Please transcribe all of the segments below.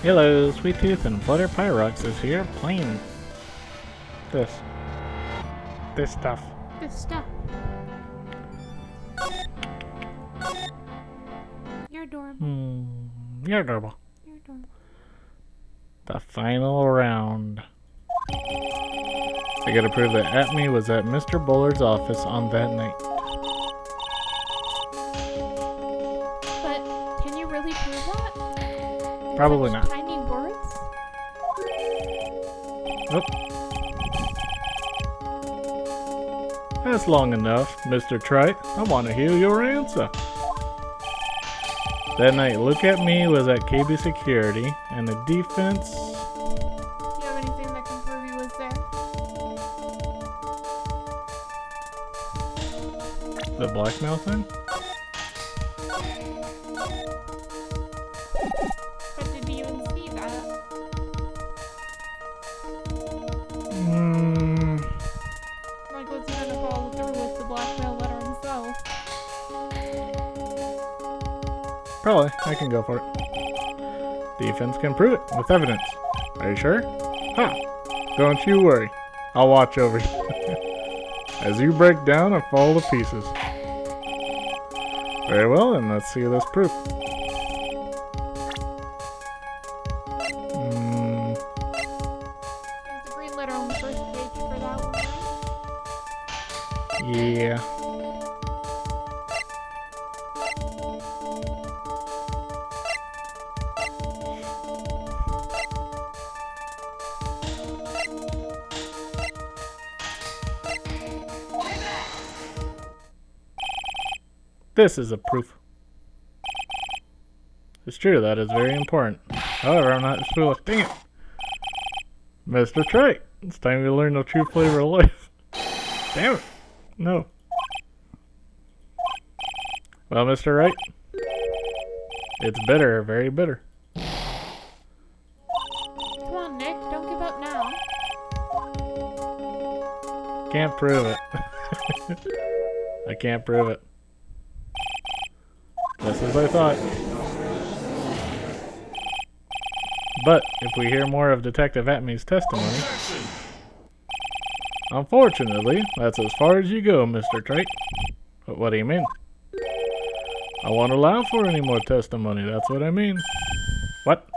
Hello, Sweet Tooth and Flutter Pyrox is here playing this stuff. Good stuff. You're adorable. You're adorable. You're adorable. The final round. I gotta prove that Atme was at Mr. Bullard's office on that night. But can you really prove that? Probably Such not. Tiny words? Nope. That's long enough, Mr. Trite. I want to hear your answer. That night, Look at Me was at KB Security, and the defense... Do you have anything that can prove he was there? The blackmail thing? But did he even see that? Like, was he gonna follow through with the blackmail letter himself? Probably. I can go for it. Defense can prove it with evidence. Are you sure? Huh. Don't you worry. I'll watch over you. As you break down and fall to pieces. Very well, then let's see this proof. There's the green letter on the first page for that one, right? Yeah. This is a proof. It's true, that is very important. However, I'm not foolish. Dang it! Mr. Trite, it's time you learn the true flavor of life. Damn it! No. Well, Mr. Wright, it's bitter, very bitter. Come on, Nick, don't give up now. Can't prove it. I can't prove it. Just as I thought. But if we hear more of Detective Atme's testimony... Unfortunately, that's as far as you go, Mr. Trite. But what do you mean? I won't allow for any more testimony, that's what I mean. What?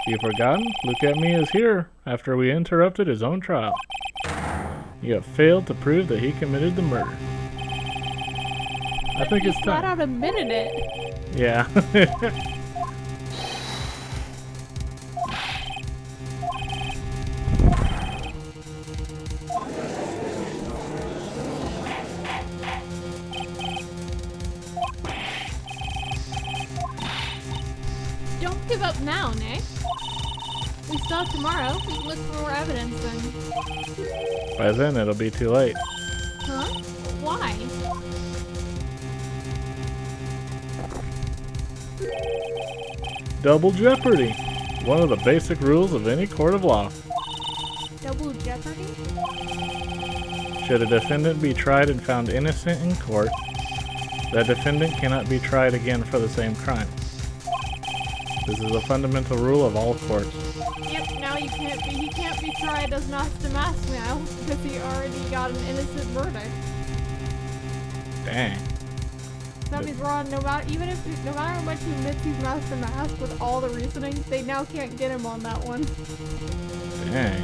You've forgotten? Look at Me is here after we interrupted his own trial. You have failed to prove that he committed the murder. I think it's flat time. out admitted it. Yeah. Don't give up now, Nick. We still have tomorrow. We can look for more evidence then. By then it'll be too late. Huh? Why? Double jeopardy. One of the basic rules of any court of law. Double jeopardy? Should a defendant be tried and found innocent in court, that defendant cannot be tried again for the same crime. This is a fundamental rule of all courts. Yep, now he can't be tried as master now because he already got an innocent verdict. Dang. That means Ron, no matter how much he admits he's master mask with all the reasoning, they now can't get him on that one. Dang.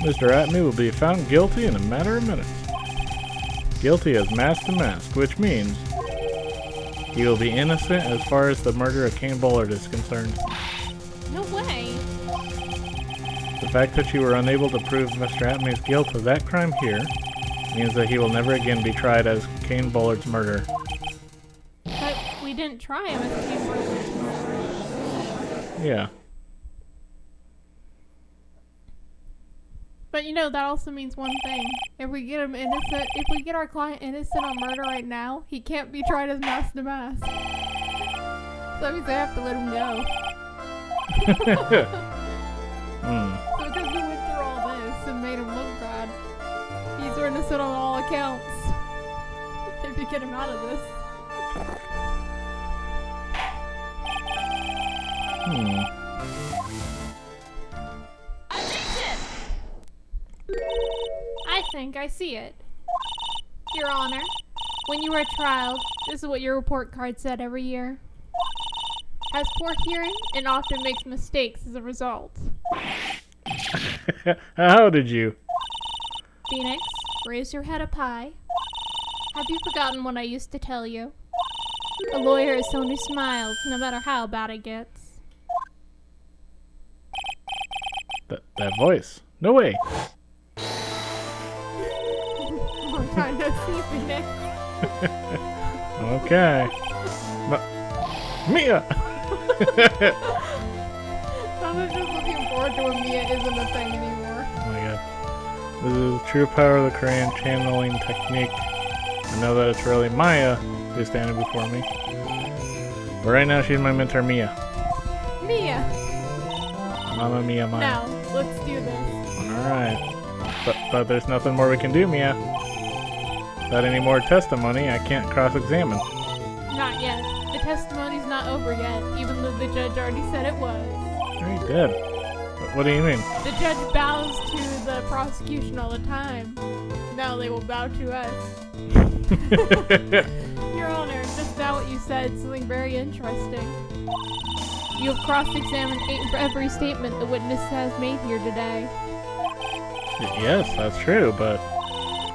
Mr. Atme will be found guilty in a matter of minutes. Guilty as mask to mask, which means he will be innocent as far as the murder of Kane Bullard is concerned. No way. The fact that you were unable to prove Mr. Atme's guilt of that crime here means that he will never again be tried as Kane Bullard's murderer. But we didn't try him as Kane Bullard's murderer. Yeah. But you know, that also means one thing. If we get him innocent, if we get our client innocent on murder right now, he can't be tried as mask to mask. So that means they have to let him go. So because we went through all this and made him look bad, he's innocent on all accounts. If you get him out of this. I think I see it. Your Honor, when you were a child, this is what your report card said every year. Has poor hearing and often makes mistakes as a result. How did you? Phoenix, raise your head up high. Have you forgotten what I used to tell you? A lawyer is someone who smiles no matter how bad it gets. That voice. No way. Long time no see, Phoenix. Okay. Mia! I'm just looking forward to when Mia isn't a thing anymore. Oh my god. This is the true power of the Korean channeling technique. I know that it's really Maya who's standing before me. But right now she's my mentor, Mia. Mia! Mama Mia Maya. Now, let's do this. Alright. But there's nothing more we can do, Mia. Without any more testimony, I can't cross-examine. Not yet. The testimony's not over yet, even though the judge already said it was. He did. What do you mean? The judge bows to the prosecution all the time. Now they will bow to us. Your Honor, just now what you said, something very interesting. You have cross-examined every statement the witness has made here today. Yes, that's true, but...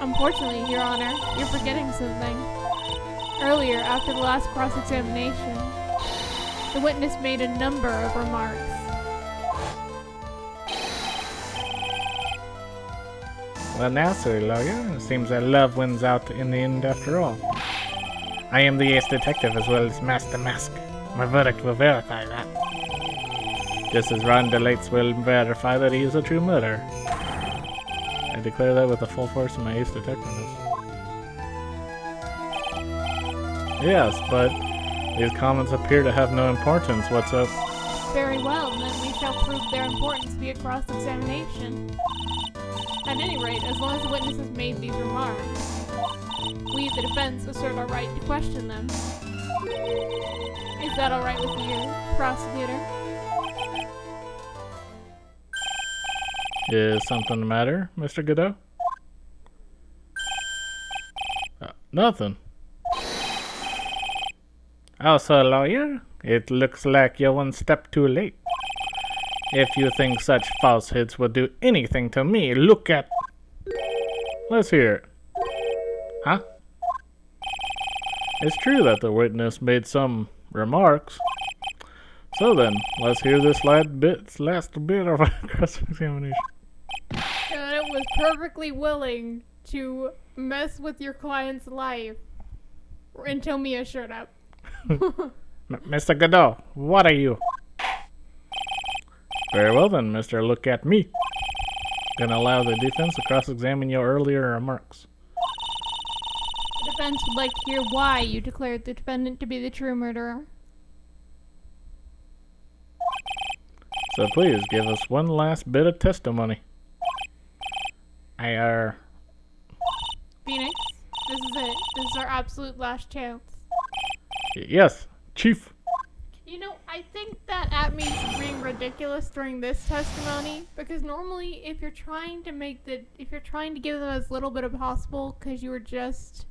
Unfortunately, Your Honor, you're forgetting something. Earlier, after the last cross-examination, the witness made a number of remarks. Well now, sir, lawyer, it seems that love wins out in the end after all. I am the ace detective as well as Master Mask. My verdict will verify that. Just as Ron DeLates will verify that he is a true murderer. I declare that with the full force of my ace detectiveness. Yes, but these comments appear to have no importance. What's up? Very well, then we shall prove their importance via cross-examination. At any rate, as long as the witness has made these remarks, we, the defense, assert our right to question them. Is that alright with you, prosecutor? Is something the matter, Mr. Godot? Nothing. Also, lawyer, it looks like you're one step too late. If you think such falsehoods will do anything to me, look at... Let's hear it. Huh? It's true that the witness made some remarks. So then, let's hear this last bit of cross-examination. And it was perfectly willing to mess with your client's life until Mia showed up. Mr. Godot, what are you? Very well then, Mr. Look at me. Gonna allow the defense to cross-examine your earlier remarks. The defense would like to hear why you declared the defendant to be the true murderer. So please, give us one last bit of testimony. Phoenix, this is it. This is our absolute last chance. Yes, Chief. You know, I think that Atme's being ridiculous during this testimony, because normally if you're trying to give them as little bit as possible, because you were just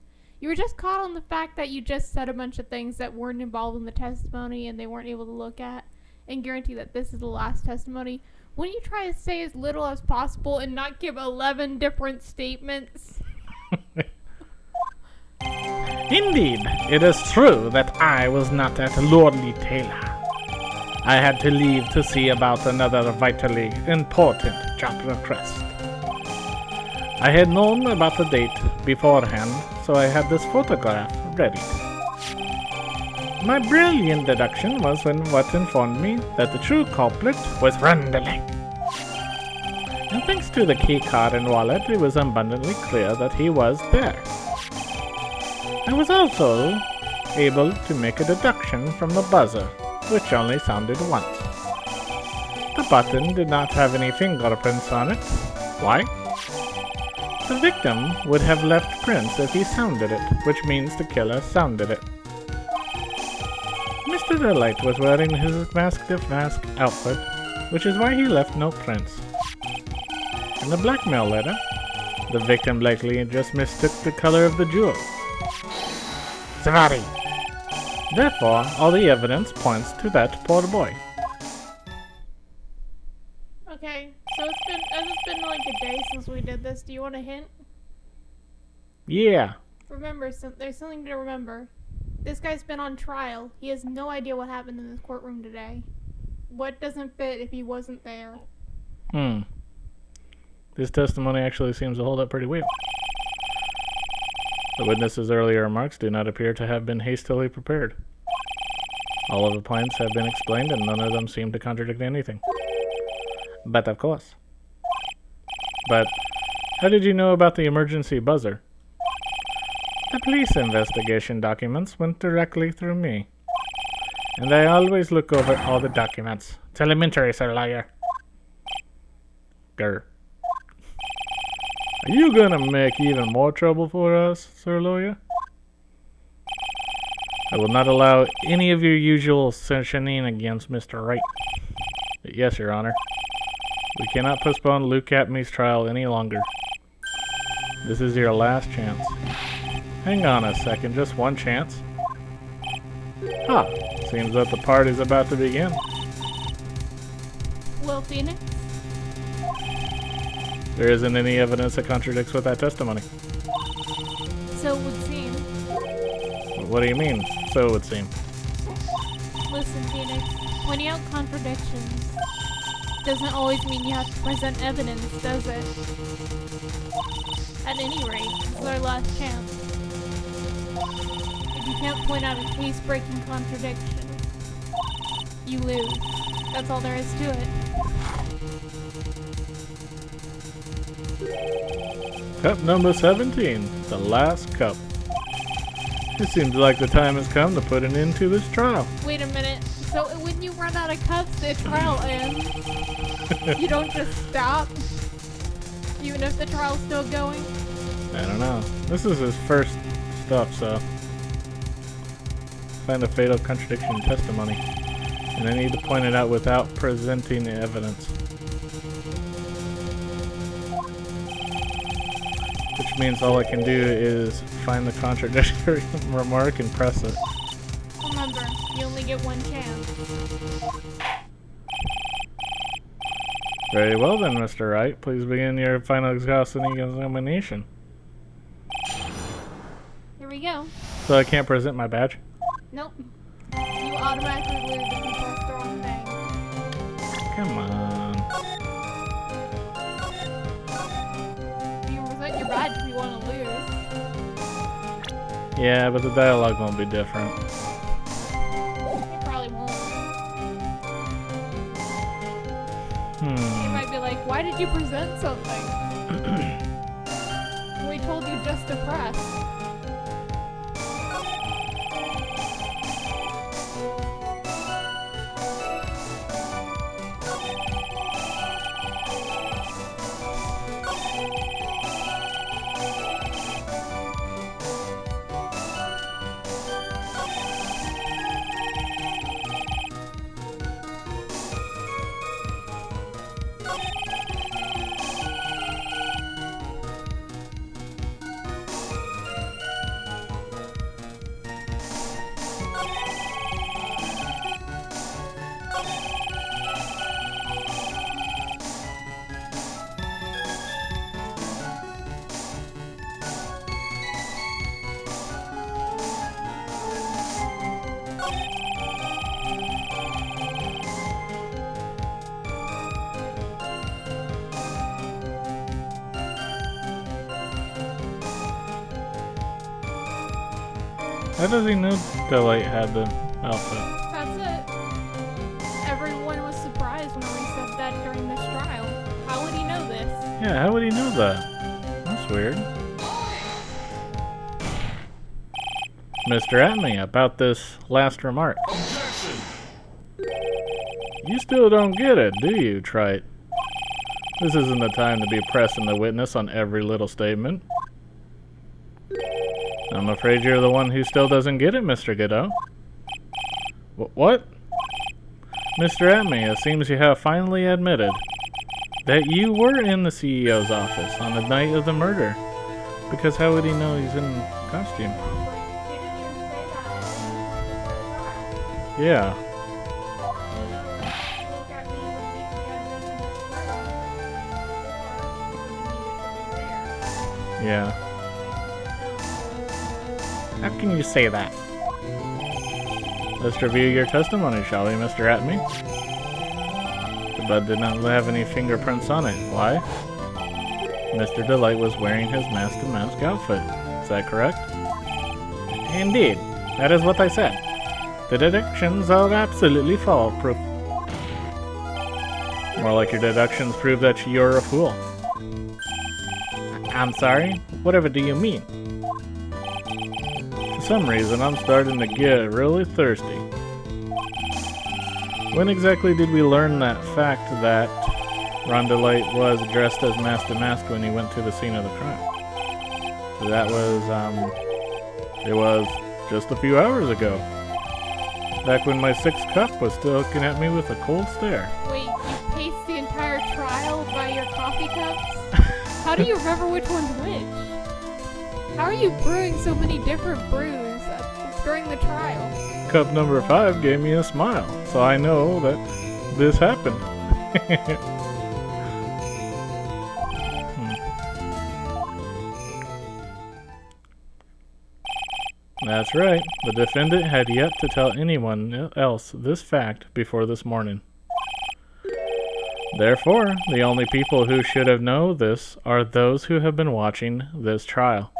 caught on the fact that you just said a bunch of things that weren't involved in the testimony and they weren't able to look at, and guarantee that this is the last testimony. Wouldn't you try to say as little as possible and not give 11 different statements? Indeed, it is true that I was not at Lordly Taylor. I had to leave to see about another vitally important job request. I had known about the date beforehand, so I had this photograph ready. My brilliant deduction was when what informed me that the true culprit was Rondelay. And thanks to the key card and wallet, it was abundantly clear that he was there. I was also able to make a deduction from the buzzer, which only sounded once. The button did not have any fingerprints on it. Why? The victim would have left prints if he sounded it, which means the killer sounded it. Mr. Delight was wearing his mask-to-mask outfit, which is why he left no prints. In the blackmail letter, the victim likely just mistook the color of the jewel. Savati! Therefore, all the evidence points to that poor boy. Okay, so it's been like a day since we did this. Do you want a hint? Yeah. Remember, there's something to remember. This guy's been on trial. He has no idea what happened in this courtroom today. What doesn't fit if he wasn't there? This testimony actually seems to hold up pretty well. The witness's earlier remarks do not appear to have been hastily prepared. All of the points have been explained and none of them seem to contradict anything. But of course. But how did you know about the emergency buzzer? The police investigation documents went directly through me. And I always look over all the documents. It's elementary, sir lawyer. Grr. Are you gonna make even more trouble for us, sir lawyer? I will not allow any of your usual shenanigans, Mr. Wright. Yes, Your Honor. We cannot postpone Luke Capmey's trial any longer. This is your last chance. Hang on a second, just one chance. Seems that the party's about to begin. Will Phoenix? There isn't any evidence that contradicts with that testimony. So it would seem. What do you mean, so it would seem? Listen, Phoenix, pointing out contradictions doesn't always mean you have to present evidence, does it? At any rate, this is our last chance. If you can't point out a case-breaking contradiction, you lose. That's all there is to it. Cup number 17, the last cup. It seems like the time has come to put an end to this trial. Wait a minute. So when you run out of cups, the trial ends? You don't just stop? Even if the trial's still going? I don't know. This is his first stuff, so... Find a fatal contradiction in testimony. And I need to point it out without presenting the evidence. Which means all I can do is find the contradictory remark and press it. Remember, you only get one chance. Very well then, Mr. Wright. Please begin your final examination. Here we go. So I can't present my badge? Nope. You automatically lose if you press the wrong thing. Come on. You can present your badge if you want to lose. Yeah, but the dialogue won't be different. It probably won't. It might be like, why did you present something? We told you just to press. How does he know Delight had the outfit? That's it. Everyone was surprised when we said that during this trial. How would he know this? Yeah, how would he know that? That's weird. Mr. Atmey, about this last remark. Objection! You still don't get it, do you, Trite? This isn't the time to be pressing the witness on every little statement. I'm afraid you're the one who still doesn't get it, Mr. Godot. What? Mr. Atme, it seems you have finally admitted that you were in the CEO's office on the night of the murder. Because how would he know he's in costume? Yeah. Yeah. How can you say that? Let's review your testimony, shall we, Mr. Atme? The blood did not have any fingerprints on it. Why? Mr. Delight was wearing his mask-to-mask outfit. Is that correct? Indeed. That is what I said. The deductions are absolutely foolproof. More like your deductions prove that you're a fool. I'm sorry? Whatever do you mean? For some reason, I'm starting to get really thirsty. When exactly did we learn that fact that Ron Delight was dressed as mask to mask when he went to the scene of the crime? That was, it was just a few hours ago. Back when my sixth cup was still looking at me with a cold stare. Wait, you paced the entire trial by your coffee cups? How do you remember which one's which? How are you brewing so many different brews during the trial? Cup number 5 gave me a smile, so I know that this happened. That's right. The defendant had yet to tell anyone else this fact before this morning. Therefore, the only people who should have known this are those who have been watching this trial.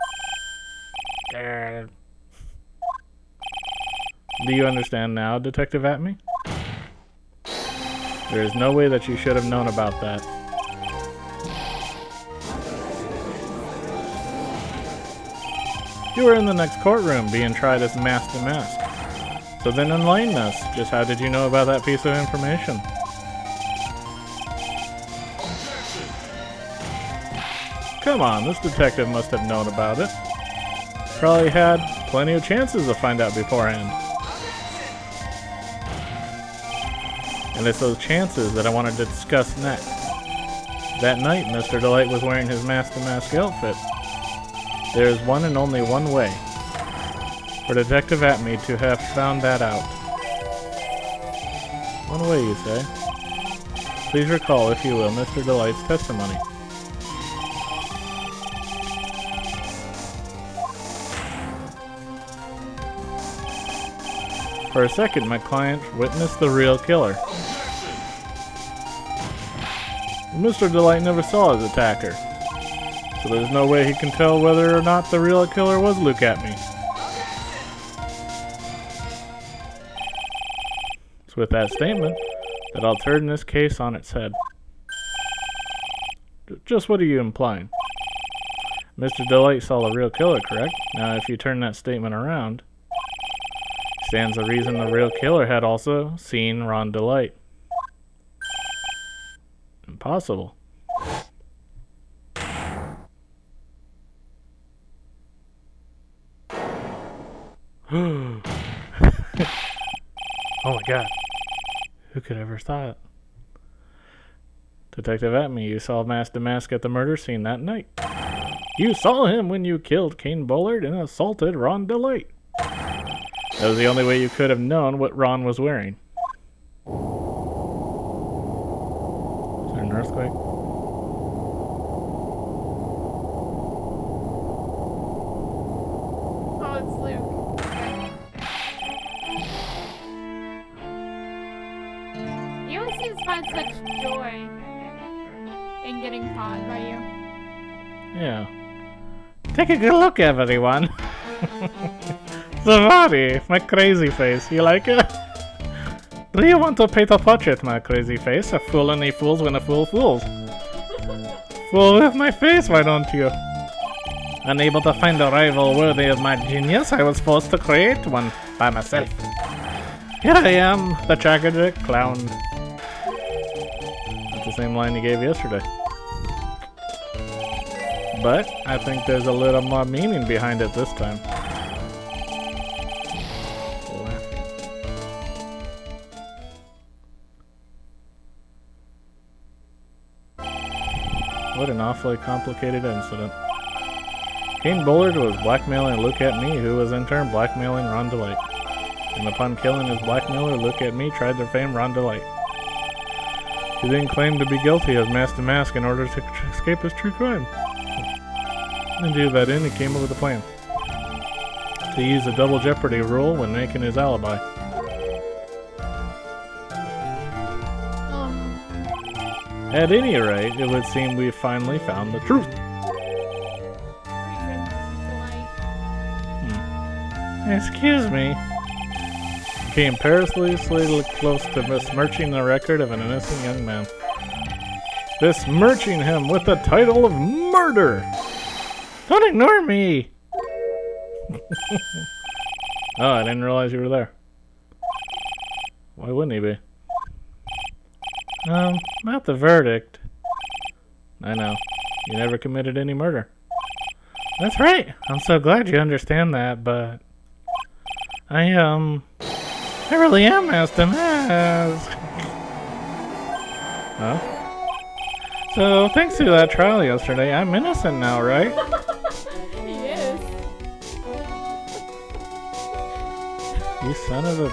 Do you understand now, Detective Atme? There is no way that you should have known about that. You were in the next courtroom being tried as mask to mask. So then enlighten us. Just how did you know about that piece of information? Come on, this detective must have known about it. Probably had plenty of chances to find out beforehand. And it's those chances that I wanted to discuss next. That night, Mr. Delight was wearing his mask-to-mask outfit. There is one and only one way for Detective Atme to have found that out. One way, you say? Please recall, if you will, Mr. Delight's testimony. For a second, my client witnessed the real killer. Mr. Delight never saw his attacker, so there's no way he can tell whether or not the real killer was Luke Atme. It's with that statement that I'll turn this case on its head. Just what are you implying? Mr. Delight saw the real killer, correct? Now, if you turn that statement around, stands the reason the real killer had also seen Ron Delight. Impossible. Oh my god. Who could ever thought? Detective Atme, you saw Mask to Mask at the murder scene that night. You saw him when you killed Kane Bullard and assaulted Ron Delight. That was the only way you could have known what Ron was wearing. Is there an earthquake? Oh, it's Luke. He always seems to find such joy in getting caught by you. Yeah. Take a good look, everyone. Zawadi, my crazy face. You like it? Do you want to paint a portrait, my crazy face? A fool only fools when a fool fools. Fool with my face, why don't you? Unable to find a rival worthy of my genius, I was forced to create one by myself. Here I am, the tragic clown. That's the same line you gave yesterday. But I think there's a little more meaning behind it this time. What an awfully complicated incident. King Bullard was blackmailing Look at Me, who was in turn blackmailing Ron Delight. And upon killing his blackmailer, Look at Me tried to defame Ron Delight. He then claimed to be guilty as Mask to Mask in order to escape his true crime. And to do that end, he came up with a plan. To use the double jeopardy rule when making his alibi. At any rate, it would seem we finally found the truth. Excuse me. Came perilously close to besmirching the record of an innocent young man. Besmirching him with the title of murder! Don't ignore me! Oh, I didn't realize you were there. Why wouldn't he be? Not the verdict. I know. You never committed any murder. That's right. I'm so glad you understand that, but... I really am Mask to Mask. Huh? So, thanks to that trial yesterday, I'm innocent now, right? He is. You son of a...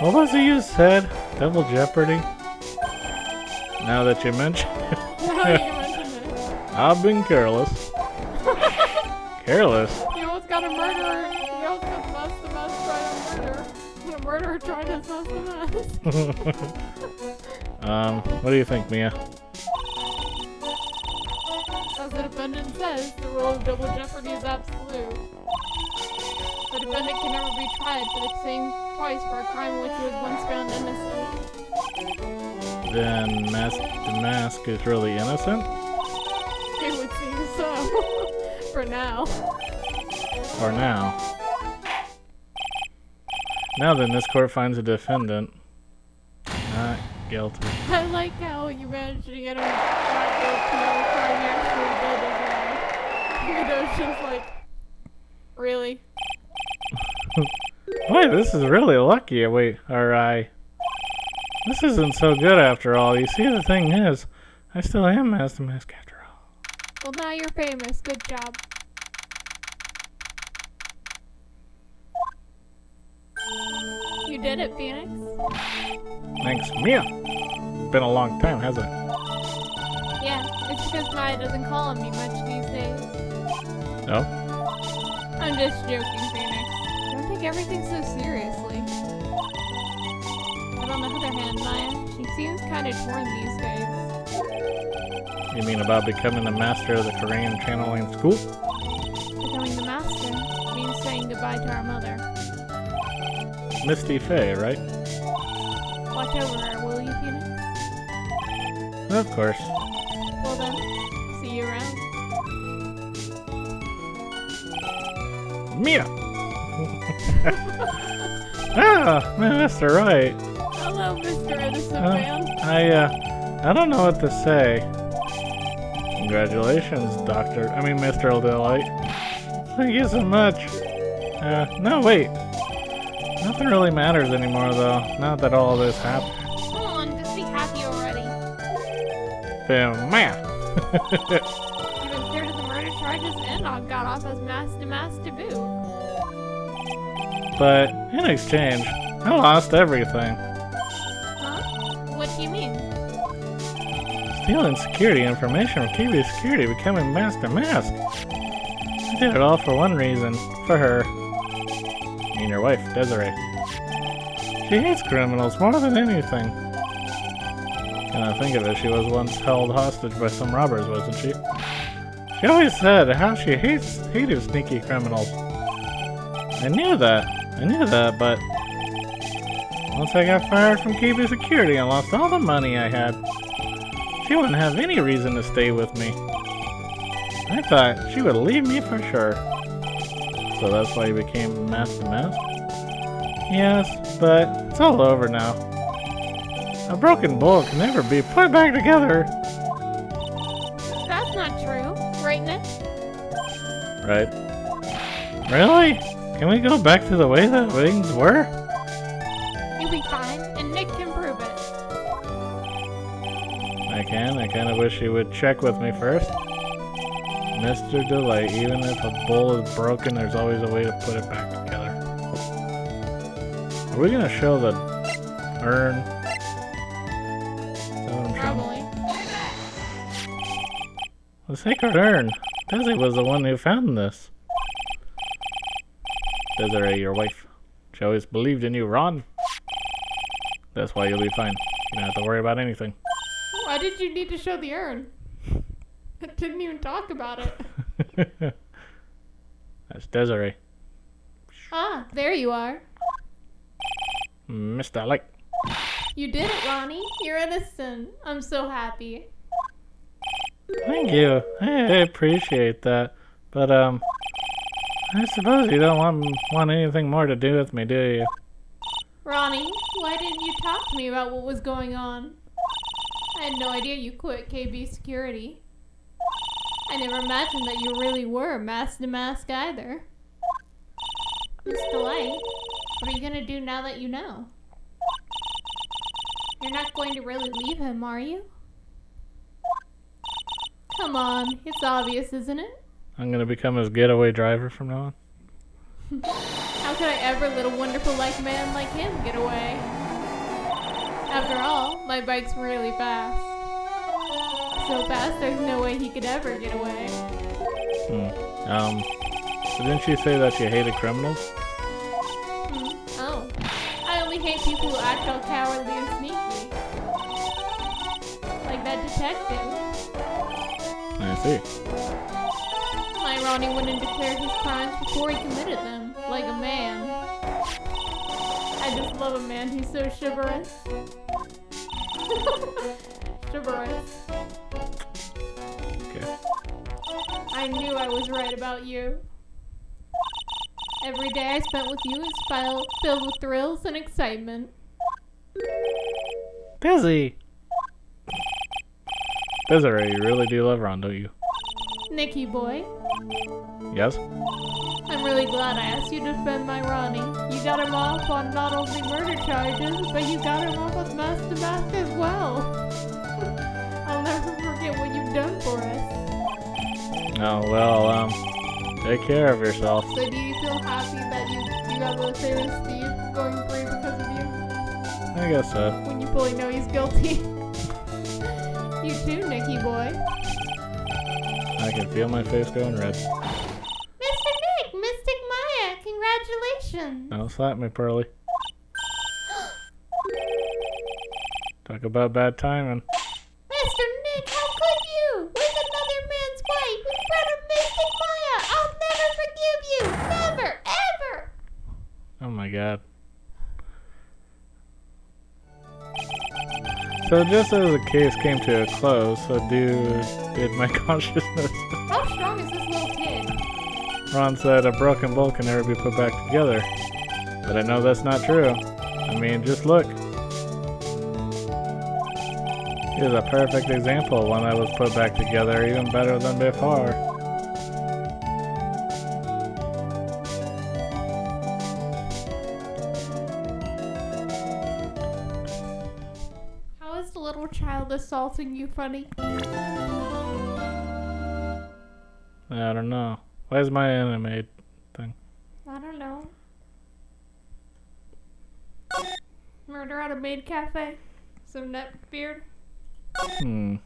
What was it you said? Double jeopardy? Now that you mention it. Now that you mention it. I've been careless. Careless? You almost got a murderer. You almost got Mask to Mask trying to murder. And a murderer trying to Mask to Mask. What do you think, Mia? As the defendant says, the rule of double jeopardy is absolute. The defendant can never be tried for the same twice for a crime in which he was once found innocent. Then Mask to Mask is really innocent? It would seem so. For now. For now. Now then, this court finds the defendant not guilty. I like how you managed to get him not guilty of a crime he actually did as well. You know, it's just like, really? Boy, this is really lucky. Wait, this isn't so good after all. You see, the thing is, I still am Mask to Mask after all. Well, now you're famous. Good job. You did it, Phoenix. Thanks, Mia. Been a long time, hasn't it? Yeah, it's because Maya doesn't call on me much these days. No? I'm just joking, Phoenix. Don't take everything so seriously. But on the other hand, Maya, she seems kind of torn these days. You mean about becoming the master of the Korean channeling school? Becoming the master means saying goodbye to our mother. Misty Faye, right? Watch over her, will you, Phoenix? Of course. Well then, see you around. Mia! Ah, Mr. Right. Hello, Mr. Innocent Man. I don't know what to say. Congratulations, Mr. Delight. Thank you so much. No, wait. Nothing really matters anymore, though, now that all this happened. Come on, just be happy already. Mia! You've been cleared of the murder charges and I got off as Mask to Mask to boot. But, in exchange, I lost everything. Huh? What do you mean? Stealing security information from KB Security, becoming Mask to Mask. I did it all for one reason. For her. And your wife, Desiree. She hates criminals more than anything. Can I think of it, she was once held hostage by some robbers, wasn't she? She always said how she hated sneaky criminals. I knew that, but once I got fired from KB Security and lost all the money I had, she wouldn't have any reason to stay with me. I thought she would leave me for sure. So that's why you became Mask to Mask? Yes, but it's all over now. A broken bowl can never be put back together. That's not true, right, Nick? Right. Really? Can we go back to the way that things were? You'll be fine, and Nick can prove it. can. I kind of wish you would check with me first. Mr. Delight, even if a bowl is broken, there's always a way to put it back together. Are we gonna show the urn? Is that what I'm showing? Probably. The sacred urn. Desi was the one who found this. Desiree, your wife. She always believed in you, Ron. That's why you'll be fine. You don't have to worry about anything. Why did you need to show the urn? I didn't even talk about it. That's Desiree. Ah, there you are. Mr. Light. You did it, Ronnie. You're innocent. I'm so happy. Thank you. I appreciate that. But, I suppose you don't want anything more to do with me, do you? Ronnie, why didn't you talk to me about what was going on? I had no idea you quit KB security. I never imagined that you really were mask to mask either. Miss Delight, what are you gonna do now that you know? You're not going to really leave him, are you? Come on, it's obvious, isn't it? I'm gonna become his getaway driver from now on. How could I ever let a wonderful man like him get away? After all, my bike's really fast. So fast there's no way he could ever get away. So didn't you say that you hated criminals? Oh. I only hate people who act all cowardly and sneaky. Like that detective. I see. My Ronnie went and declared his crimes before he committed them, like a man. I just love a man who's so chivalrous. Chivalrous. Okay. I knew I was right about you. Every day I spent with you is filled with thrills and excitement. Desi! Desiree, you really do love Ron, don't you? Nicky boy, Yes? I'm really glad I asked you to defend my Ronnie. You got him off on not only murder charges, but you got him off with mask to mask as well. I'll never forget what you've done for us. Oh, well, take care of yourself. So do you feel happy that you got the famous Steve going free because of you? I guess so. When you fully know he's guilty. You too, Nicky boy. I can feel my face going red. Mr. Nick, Mystic Maya, congratulations. Don't slap me, Pearly. Talk about bad timing. Mr. Nick, how could you? With another man's wife in front of Mystic Maya. I'll never forgive you. Never, ever. Oh my god. So just as the case came to a close, so did my consciousness. How strong is this little kid? Ron said a broken bowl can never be put back together. But I know that's not true. I mean, just look. Here's a perfect example of one that was put back together even better than before. How is the little child assaulting you funny? I don't know. Where's my anime thing? I don't know. Murder at a maid cafe? Some nut beard? Hmm.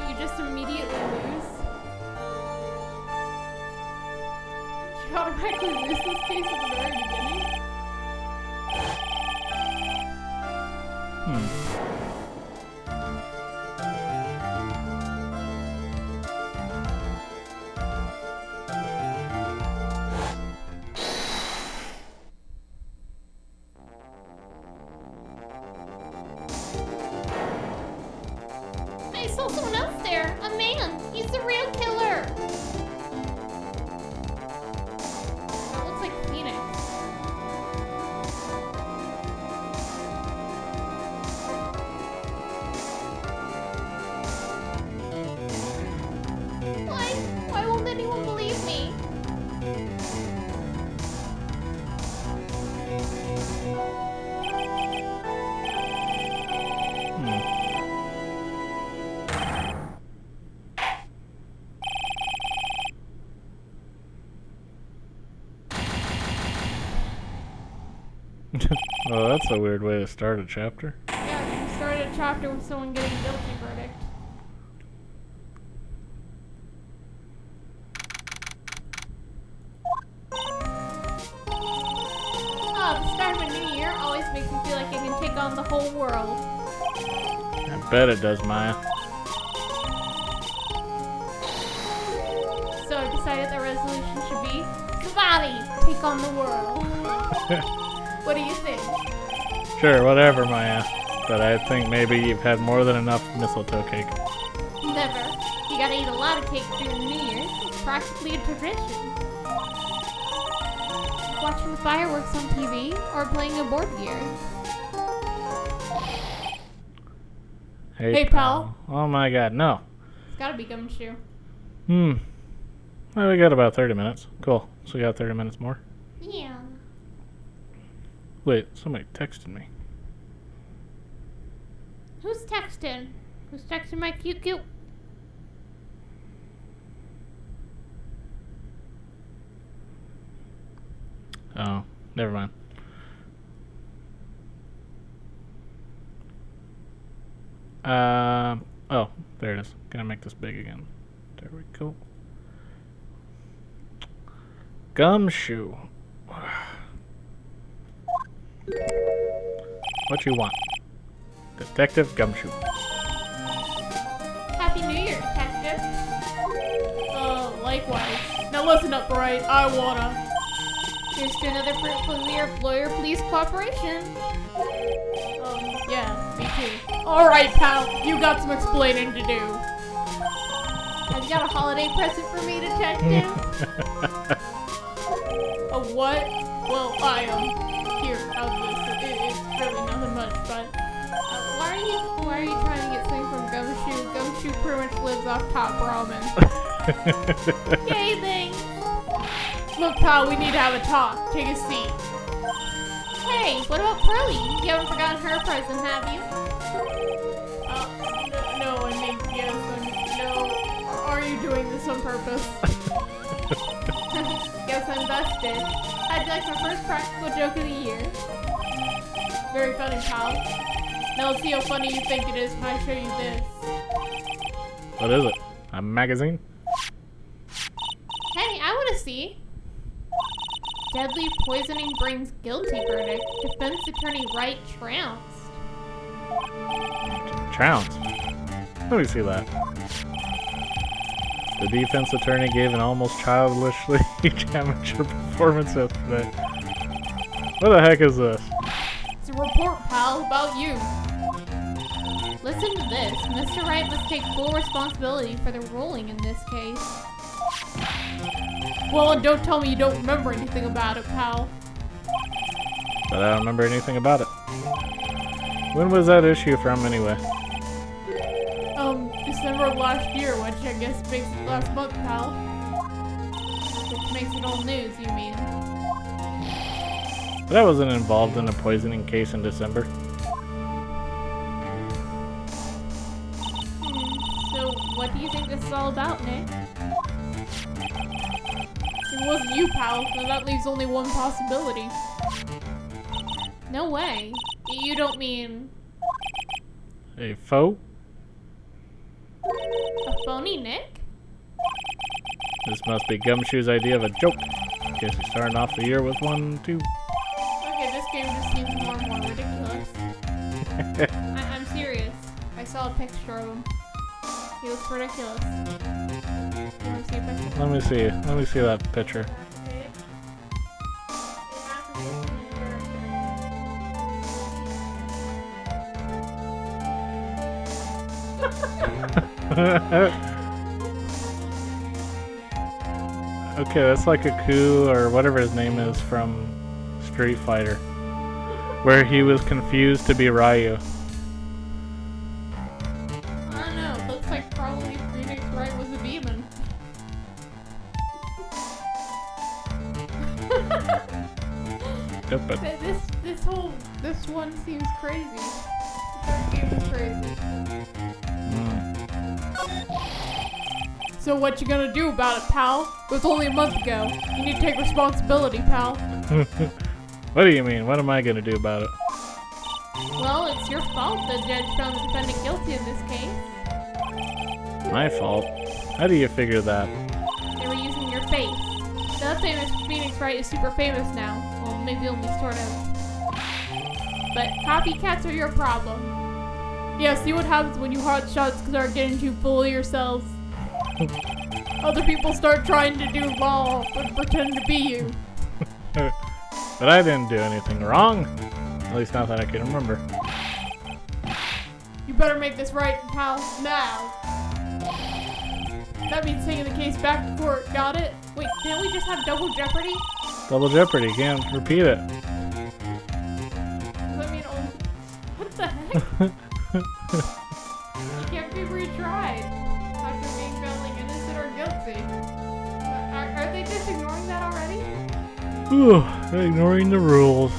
You just immediately lose? You automatically lose this case at the very beginning? I saw someone else there. A man. He's the real killer. That looks like Phoenix. Well, that's a weird way to start a chapter. Yeah, we started a chapter with someone getting a guilty verdict. Oh, the start of a new year always makes me feel like I can take on the whole world. I bet it does, Maya. So I decided the resolution should be, Savati, take on the world. What do you think? Sure, whatever, Maya. But I think maybe you've had more than enough mistletoe cake. Never. You gotta eat a lot of cake during New Year's. It's practically a tradition. Watching the fireworks on TV or playing a board game. Hey, pal. Oh my god, no. It's gotta be Gumshoe. Well, we got about 30 minutes. Cool. So we got 30 minutes more. Yeah. Wait, somebody texted me. Who's texting? Who's texting my cute cute? Oh, never mind. Oh, there it is. Gonna make this big again. There we go. Gumshoe. What you want? Detective Gumshoe. Happy New Year, detective. Likewise. Now listen up, right? I wanna. Here's to another fruitful lawyer, please cooperation. Yeah, me too. Alright, pal, you got some explaining to do. Have you got a holiday present for me, detective? A what? Well, I am. Here, how's this? It's really nothing much, but why are you trying to get something from Gumshoe? Gumshoe pretty much lives off top ramen. Yay, thanks. Look, pal, we need to have a talk. Take a seat. Hey, what about Pearly? You haven't forgotten her present, have you? No, I mean, yes, no. Are you doing this on purpose? Guess I'm busted. How'd you like my first practical joke of the year? Very funny, pal. Now let's see how funny you think it is when I show you this. What is it? A magazine? Hey, I want to see. Deadly poisoning brings guilty verdict. Defense attorney Wright trounced. Trounced? Let me see that. The defense attorney gave an almost childishly amateur performance yesterday. What the heck is this? It's a report, pal, about you. Listen to this. Mr. Wright must take full responsibility for the ruling in this case. Well, and don't tell me you don't remember anything about it, pal. But I don't remember anything about it. When was that issue from, anyway? December of last year, which I guess makes it last month, pal. Which makes it old news, you mean? But I wasn't involved in a poisoning case in December. So, what do you think this is all about, Nick? It wasn't you, pal, so that leaves only one possibility. No way. You don't mean... A foe? a phony Nick? This must be Gumshoe's idea of a joke. Guess he's starting off the year with one, too. Okay, this game just seems more and more ridiculous. I'm serious. I saw a picture of him. He looks ridiculous. You want to see a picture? Let me see. Let me see that picture. Okay, that's like a coup or whatever his name is from Street Fighter, where he was confused to be Ryu. I don't know. It looks like probably Phoenix Wright was a demon. Yep, but This one seems crazy. This game is crazy. So what you gonna do about it, pal? It was only a month ago. You need to take responsibility, pal. What do you mean? What am I gonna do about it? Well, it's your fault the judge found the defendant guilty in this case. My fault? How do you figure that? They were using your face. The famous Phoenix Wright is super famous now. Well, maybe only sort of. But copycats are your problem. Yeah, see what happens when you hotshots start getting too full of yourselves. Other people start trying to do law, but pretend to be you. But I didn't do anything wrong. At least not that I can remember. You better make this right, pal, now. That means taking the case back to court, got it? Wait, can't we just have double jeopardy? Double jeopardy, can't repeat it. Does that mean what the heck? You can't be retried after being found like innocent or guilty. Are they just ignoring that already? Ooh, they're ignoring the rules.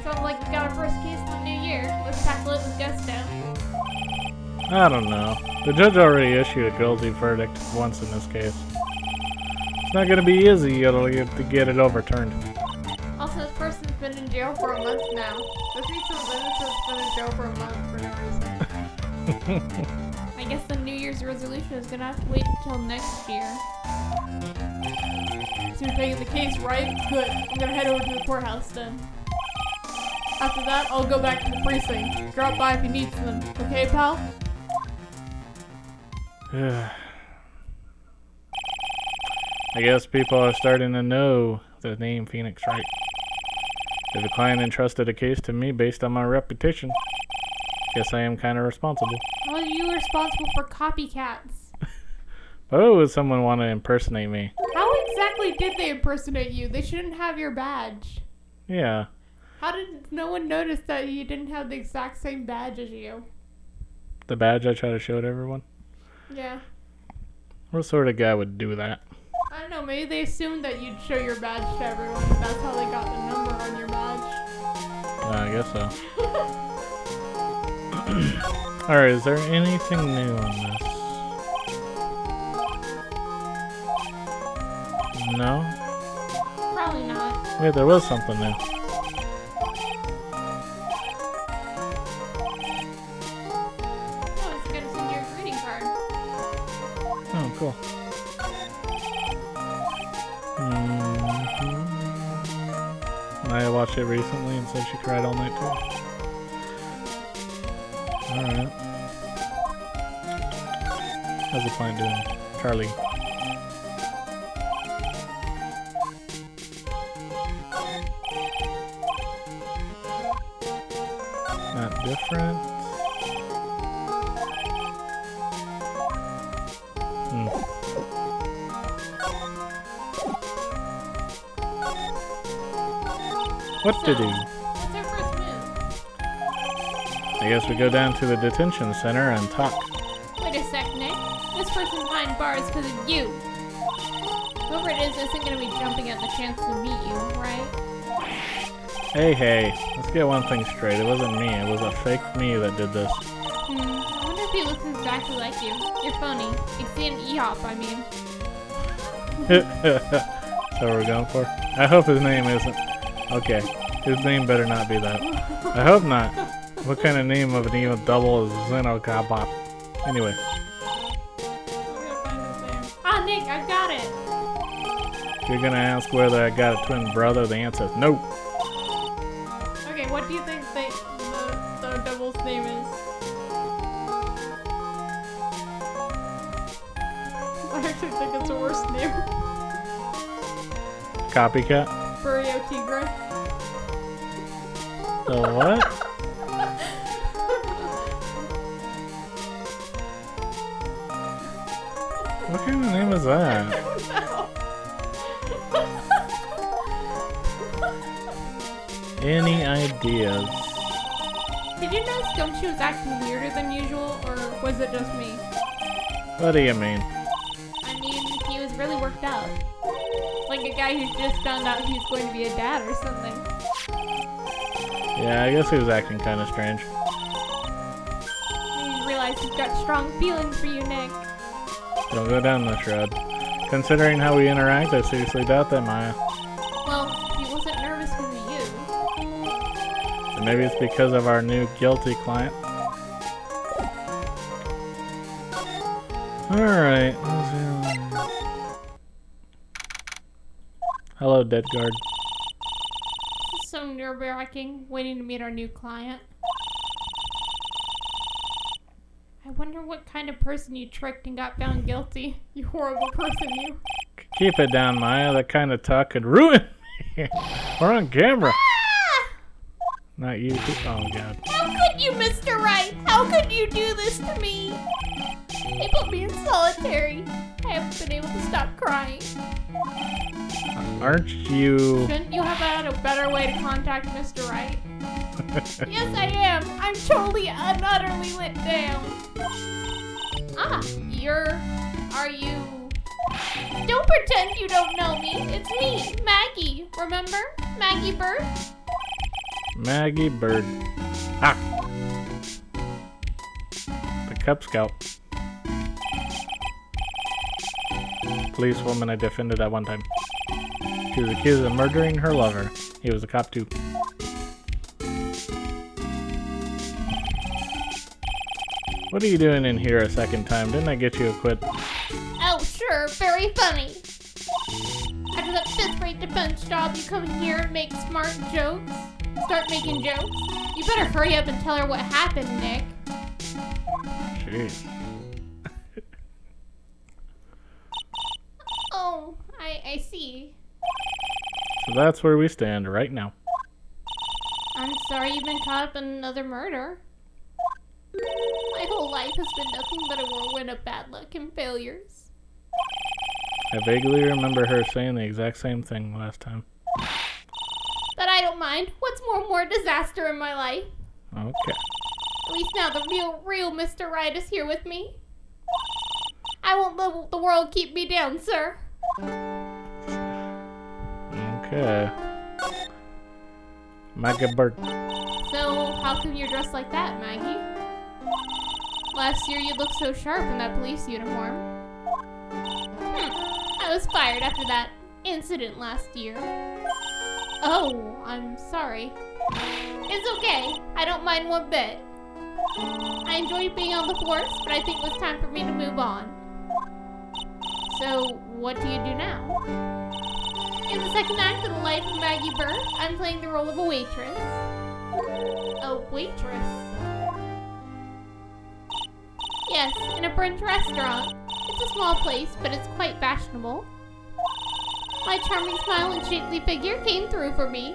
Sounds like we got our first case in the new year. Let's tackle it with gusto. I don't know. The judge already issued a guilty verdict once in this case. It's not gonna be easy to get it overturned. Also, this person's been in jail for a month now. This means some innocent's been in jail for a month for no reason. I guess the New Year's resolution is gonna have to wait until next year. So you're taking the case, right? Good. I'm gonna head over to the courthouse then. After that, I'll go back to the precinct. Drop by if you need them. Okay, pal? I guess people are starting to know the name Phoenix Wright. If a client entrusted a case to me based on my reputation, guess I am kind of responsible. How are you responsible for copycats? Oh, would someone want to impersonate me? How exactly did they impersonate you? They shouldn't have your badge. Yeah. How did no one notice that you didn't have the exact same badge as you? The badge I try to show to everyone? Yeah. What sort of guy would do that? I don't know, maybe they assumed that you'd show your badge to everyone. That's how they got the number on your badge. I guess so. Alright, is there anything new on this? No? Probably not. Wait, there was something new. Oh, it's gonna send you a greeting card. Oh, cool. I watched it recently and said she cried all night too. Alright. How's the client doing? Charlie. Not different. What to do? What's our first move? I guess we go down to the detention center and talk. Wait a sec, Nick. This person's behind bars because of you. Whoever it is isn't going to be jumping at the chance to meet you, right? Hey, let's get one thing straight. It wasn't me. It was a fake me that did this. I wonder if he looks exactly like you. You're phony. You'd see an E-hop, I mean. That's what we're going for? I hope his name isn't. Okay, his name better not be that. I hope not. What kind of name of an evil double is Xenocobot? Anyway. Ah, Nick, I've got it. If you're gonna ask whether I got a twin brother, the answer is no. Okay, what do you think the double's name is? I actually think it's a worse name. Copycat? Burrito Tigre. The what? What kind of name is that? Any ideas? Did you notice Gumshoe was acting weirder than usual, or was it just me? What do you mean? I mean, he was really worked out. Like a guy who just found out he's going to be a dad or something. Yeah, I guess he was acting kind of strange. You realize he's got strong feelings for you, Nick. Don't go down this road. Considering how we interact, I seriously doubt that, Maya. Well, he wasn't nervous because of you. Maybe it's because of our new guilty client. Alright. Hello, dead guard. This is so nerve-wracking, waiting to meet our new client. I wonder what kind of person you tricked and got found guilty. You horrible person, you. Keep it down, Maya. That kind of talk could ruin me. We're on camera. Ah! Not you. Oh, God. How could you, Mr. Right? How could you do this to me? They put me in solitary. I haven't been able to stop crying. Aren't you... Shouldn't you have had a better way to contact Mr. Right? Yes, I am. I'm totally and utterly let down. Ah, are you... Don't pretend you don't know me. It's me, Maggie. Remember? Maggie Bird? Maggie Bird. Ah! The Cub Scout. Police woman I defended at one time. She was accused of murdering her lover. He was a cop too. What are you doing in here a second time? Didn't I get you a quit? Oh, sure. Very funny. After that fifth-rate defense job, you come in here and make smart jokes? Start making jokes? You better hurry up and tell her what happened, Nick. Jeez. Oh, I see. So that's where we stand right now. I'm sorry you've been caught up in another murder. My whole life has been nothing but a whirlwind of bad luck and failures. I vaguely remember her saying the exact same thing last time. But I don't mind. What's more disaster in my life? Okay. At least now the real Mr. Right is here with me. I won't let the world keep me down, sir. Okay. Maggie Bird. So, how come you're dressed like that, Maggie? Last year you looked so sharp in that police uniform. I was fired after that incident last year. Oh, I'm sorry. It's okay. I don't mind one bit. I enjoyed being on the force, but I think it was time for me to move on. So, what do you do now? In the second act of the life of Maggie Bird, I'm playing the role of a waitress. A waitress? Yes, in a French restaurant. It's a small place, but it's quite fashionable. My charming smile and shapely figure came through for me.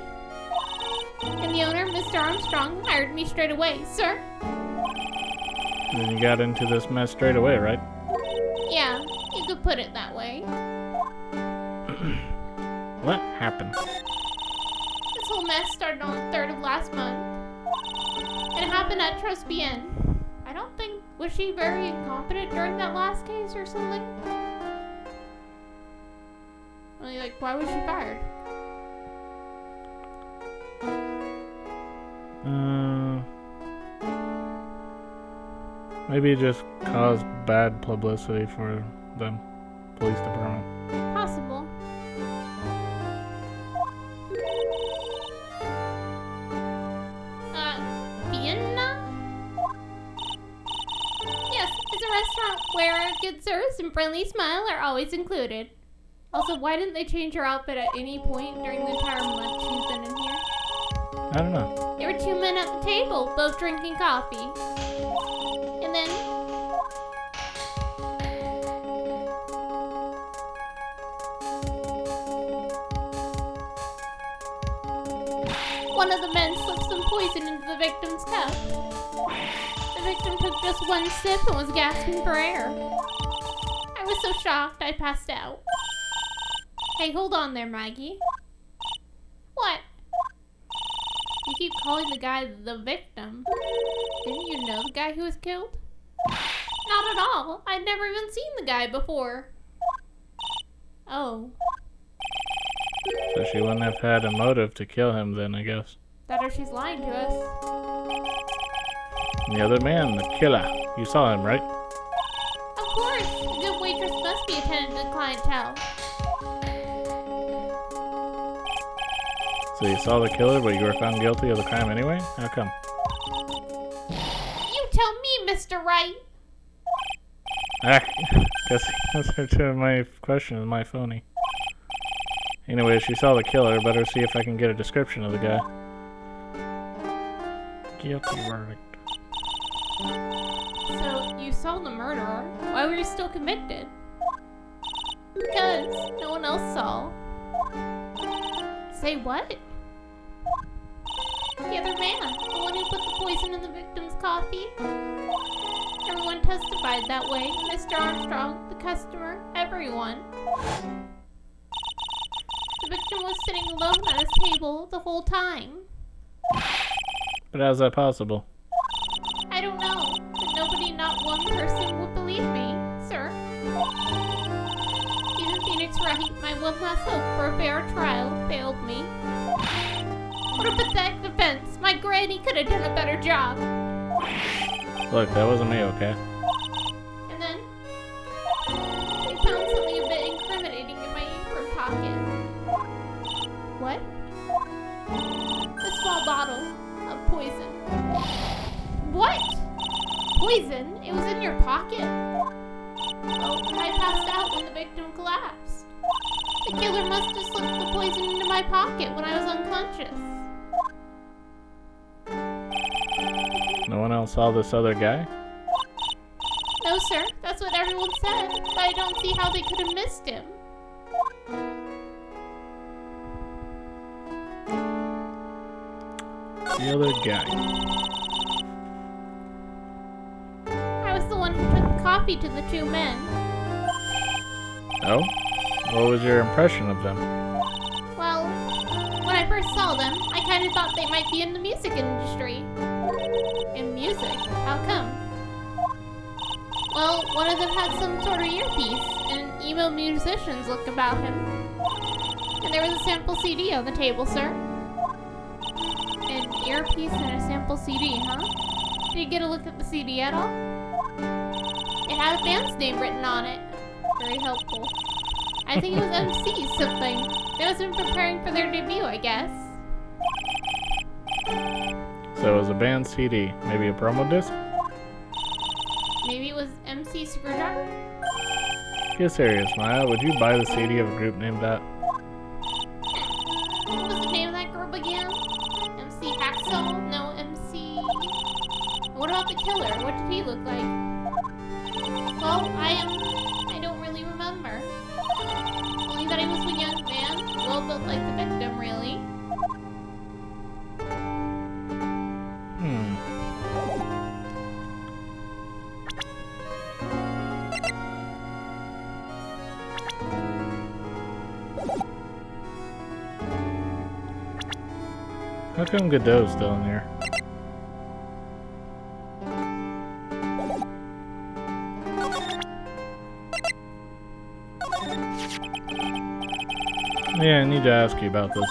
And the owner, Mr. Armstrong, hired me straight away, sir. And then you got into this mess straight away, right? Yeah, you could put it that way. What happened? This whole mess started on the 3rd of last month. And it happened at Tribulations. I don't think... Was she very incompetent during that last case or something? I mean, like, why was she fired? Maybe it just caused bad publicity for the police department. Possible. Vienna? Yes, it's a restaurant where good service and friendly smile are always included. Also, why didn't they change her outfit at any point during the entire month she's been in here? I don't know. There were 2 men at the table, both drinking coffee. And then... one of the men slipped some poison into the victim's cup. The victim took just one sip and was gasping for air. I was so shocked I passed out. Hey, hold on there, Maggie. What? You keep calling the guy the victim. Didn't you know the guy who was killed? Not at all. I'd never even seen the guy before. Oh. So she wouldn't have had a motive to kill him then, I guess. That or she's lying to us. And the other man, the killer. You saw him, right? Of course. A good waitress must be attentive to the clientele. So you saw the killer, but you were found guilty of the crime anyway? How come? You tell me, Mr. Wright. Ah, guess the answer to my question is my phony. Anyway, she saw the killer. Better see if I can get a description of the guy. Guilty verdict. So, you saw the murderer. Why were you still convicted? Because no one else saw. Say what? The other man, the one who put the poison in the victim's coffee? Everyone testified that way. Mr. Armstrong, the customer, everyone. The victim was sitting alone at his table the whole time. But how's that possible? I don't know, but nobody, not one person, would believe me, sir. Even Phoenix Wright, my one last hope for a fair trial, failed me. What a pathetic defense! My granny could have done a better job. Look, that wasn't me, okay? And then, they found something a bit incriminating in my apron pocket. What? A small bottle of poison. What? Poison? It was in your pocket? Well, I passed out when the victim collapsed. The killer must have slipped the poison into my pocket when I was unconscious. No one else saw this other guy? No, sir. That's what everyone said. But I don't see how they could have missed him. The other guy. I was the one who took the coffee to the two men. Oh? What was your impression of them? Well, when I first saw them, I kind of thought they might be in the music industry. In music? How come? Well, one of them had some sort of earpiece and an emo musician's look about him. And there was a sample CD on the table, sir. An earpiece and a sample CD, huh? Did you get a look at the CD at all? It had a band's name written on it. Very helpful. I think it was MC something. They must have been preparing for their debut, I guess. So it was a band CD. Maybe a promo disc? Maybe it was MC Screwdriver? Get serious, Maya. Would you buy the CD of a group named that? What was the name of that group again? MC Hacksaw? No, MC... What about the killer? What did he look like? Well, I don't really remember. Only that he was a young man, well built like the victim, really. How come Godot's still in here? Yeah, I need to ask you about this.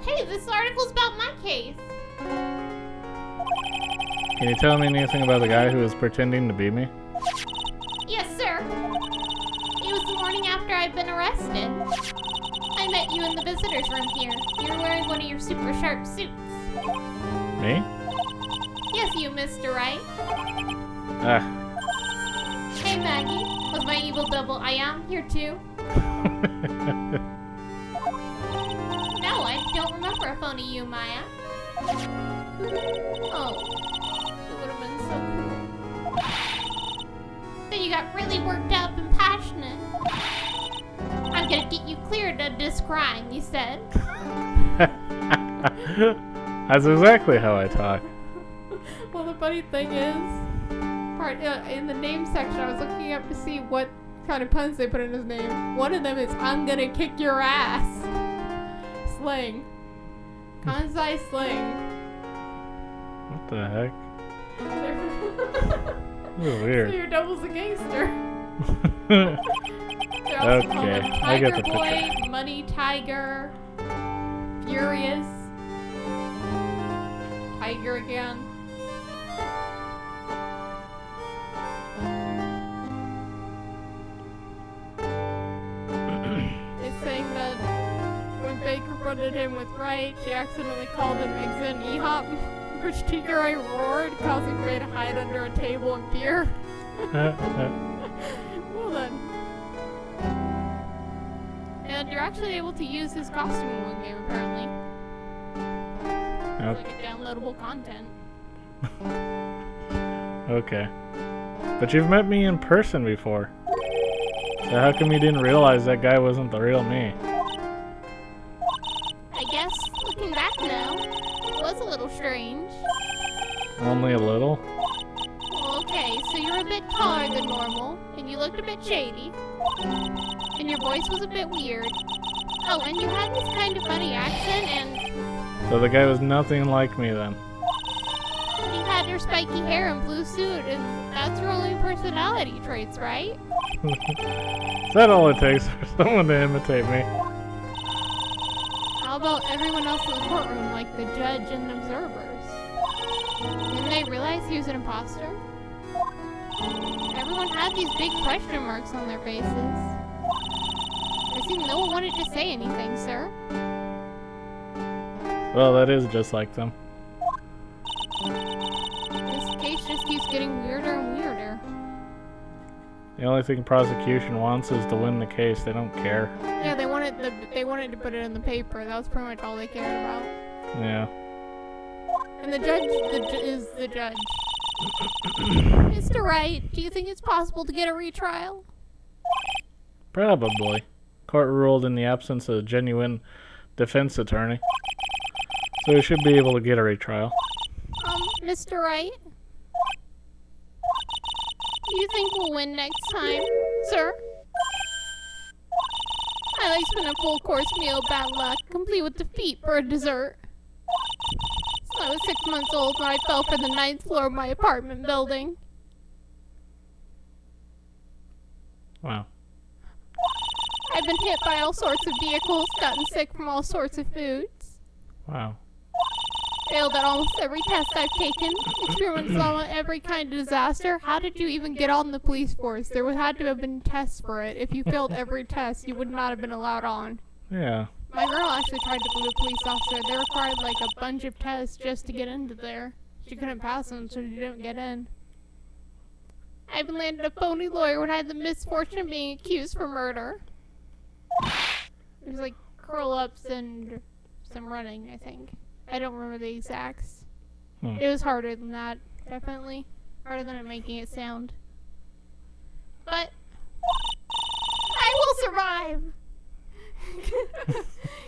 Hey, this article's about my case. Can you tell me anything about the guy who was pretending to be me? Yes, sir. It was the morning after I'd been arrested. I met you in the visitor's room here. You were wearing one of your super sharp suits. Me? Yes, you, Mr. Wright. Ah. Hey, Maggie. Was my evil double I am here too? No, I don't remember a phony you, Maya. Oh, it would have been so cool. Then you got really worked up and passionate. I'm gonna get you cleared of this crime, you said. That's exactly how I talk. Well, the funny thing is, in the name section, I was looking up to see what kind of puns they put in his name. One of them is, I'm gonna kick your ass. Slang. Kansai slang. What the heck? This is So weird. your double's a gangster. They're also called Okay, him I get Tiger the Boy, picture. Money Tiger, Furious, Tiger again. confronted him with Wright, she accidentally called him Exit and E-Hop, which TJ roared, causing Ray to hide under a table and beer. Well then. And you're actually able to use his costume in one game, apparently. It's like a downloadable content. Okay. But you've met me in person before. So how come you didn't realize that guy wasn't the real me? I guess, looking back now, it was a little strange. Only a little? Well, okay, so you're a bit taller than normal, and you looked a bit shady, and your voice was a bit weird. Oh, and you had this kind of funny accent, and So the guy was nothing like me then. you had your spiky hair and blue suit, and that's your only personality traits, right? Is that all it takes for someone to imitate me? How about everyone else in the courtroom, like the judge and observers? Didn't they realize he was an imposter? Everyone had these big question marks on their faces. It seemed no one wanted to say anything, sir. Well, that is just like them. This case just keeps getting weirder and weirder. The only thing prosecution wants is to win the case. They don't care. Yeah, they wanted to put it in the paper. That was pretty much all they cared about. Yeah. And the judge is the judge. Mr. Wright, do you think it's possible to get a retrial? Probably. Court ruled in the absence of a genuine defense attorney. So we should be able to get a retrial. Mr. Wright? Do you think we'll win next time, sir? I like spend a full course meal, bad luck, complete with defeat for a dessert. So I was 6 months old when I fell from the 9th floor of my apartment building. Wow. I've been hit by all sorts of vehicles, gotten sick from all sorts of foods. Wow. Failed at almost every test I've taken. Experienced on every kind of disaster. How did you even get on the police force? There would had to have been tests for it. If you failed every test, you would not have been allowed on. Yeah. My girl actually tried to be a police officer. They required like a bunch of tests just to get into there. She couldn't pass them, so she didn't get in. I even landed a phony lawyer when I had the misfortune of being accused for murder. It was like curl-ups and some running, I think. I don't remember the exacts. It was harder than that, definitely. Harder than I'm making it sound. But I will survive!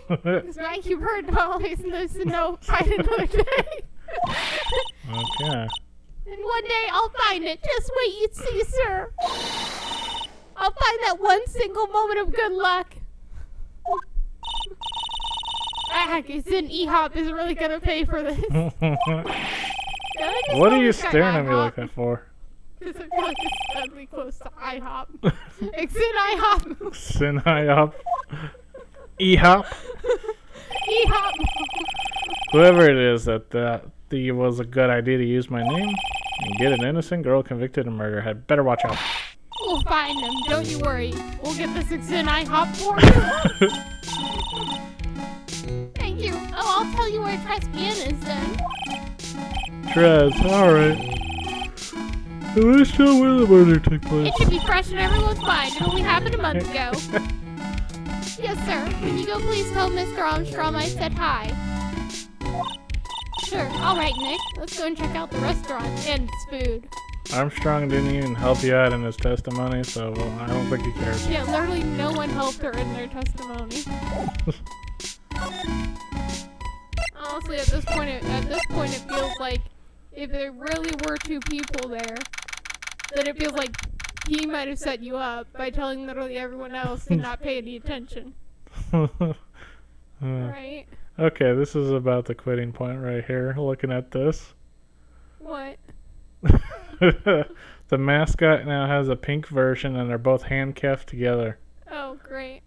Because Mike, you've heard always lives to know fight another day. Okay. And one day I'll find it. Just wait, you see, sir. I'll find that one single moment of good luck. Then E-Hop is really gonna pay for this. What are you staring at me like that for? Because I feel like it's deadly close to IHOP. It's in IHOP. Sin IHOP. E-hop. E-Hop. Whoever it is that it was a good idea to use my name and get an innocent girl convicted of murder had better watch out. We'll find him. Don't you worry. We'll get this in IHOP for you. Thank you. Oh, I'll tell you where Trespian is then. Trez, alright. Let's show where the murder took place. It should be fresh in everyone's mind. It only happened a month ago. Yes, sir. Can you go please tell Mr. Armstrong I said hi? Sure. Alright, Nick. Let's go and check out the restaurant and its food. Armstrong didn't even help you out in his testimony, so I don't think he cares. Yeah, literally no one helped her in their testimony. Honestly, at this point, it feels like if there really were two people there, then it feels like he might have set you up by telling literally everyone else to not pay any attention. Right? Okay, this is about the quitting point right here. Looking at this. What? The mascot now has a pink version, and they're both handcuffed together. Oh, great.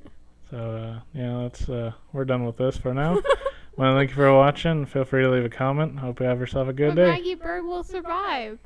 So, yeah, that's we're done with this for now. Well, thank you for watching. Feel free to leave a comment. Hope you have yourself a good But day. Maggie Bird will survive.